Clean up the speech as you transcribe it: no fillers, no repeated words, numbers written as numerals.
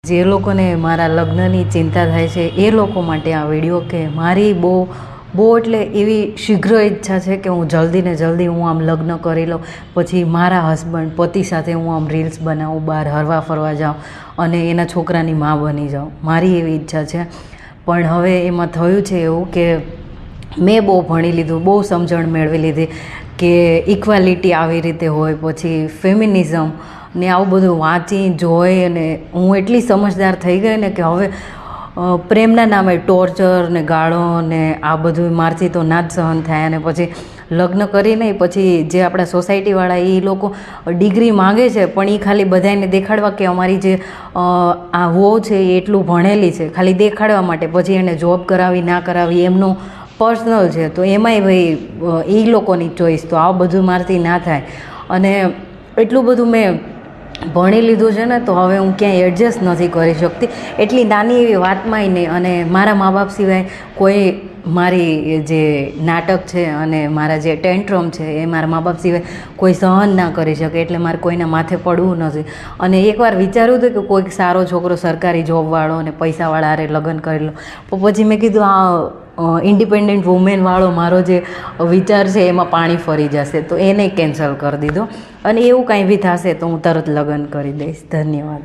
જે લોકોને મારા લગ્નની ચિંતા થાય છે એ લોકો માટે આ વિડીયો કે મારી બહુ એટલે એવી શીઘ્ર ઈચ્છા છે કે હું જલ્દી ને જલ્દી હું આમ લગ્ન કરી લઉં, પછી મારા હસબન્ડ પતિ સાથે હું આમ રીલ્સ બનાવું, બહાર હરવા ફરવા જાઉં અને એના છોકરાની મા બની જાઉં. મારી એવી ઈચ્છા છે. પણ હવે એમાં થયું છે એવું કે મેં બહુ ભણી લીધું, બહુ સમજણ મેળવી લીધી કે ઇક્વાલિટી આવી રીતે હોય, પછી ફેમિનિઝમ ને આવું બધું વાંચી જોઈ અને હું એટલી સમજદાર થઈ ગઈ ને કે હવે પ્રેમના નામે ટોર્ચર ને ગાળો ને આ બધું મારથી તો ના જ સહન થાય. અને પછી લગ્ન કરી નહીં પછી જે આપણા સોસાયટીવાળા એ લોકો ડિગ્રી માગે છે, પણ એ ખાલી બધાને દેખાડવા કે અમારી જે આ વહુ છે એ એટલું ભણેલી છે, ખાલી દેખાડવા માટે. પછી એને જોબ કરાવી ના કરાવી એમનું પર્સનલ છે, તો એમાંય ભાઈ એ લોકોની ચોઈસ. તો આવું બધું મારથી ના થાય. અને એટલું બધું મેં ભણી લીધું છે ને, તો હવે હું ક્યાંય એડજસ્ટ નથી કરી શકતી. એટલી નાની એવી વાતમાંય નહીં. અને મારા મા બાપ સિવાય કોઈ મારી જે નાટક છે અને મારા જે ટેન્ટ્રમ છે એ મારા મા બાપ સિવાય કોઈ સહન ના કરી શકે, એટલે મારે કોઈના માથે પડવું નથી. અને એકવાર વિચાર્યું હતું કે કોઈક સારો છોકરો સરકારી જોબવાળો અને પૈસાવાળા હારે લગ્ન કરી લો, પણ પછી મેં કીધું આ ઇન્ડિપેન્ડન્ટ વુમેનવાળો મારો જે વિચાર છે એમાં પાણી ફરી જશે, તો એને કેન્સલ કરી દીધો. અને એવું કાંઈ બી થશે તો હું તરત લગ્ન કરી દઈશ. ધન્યવાદ.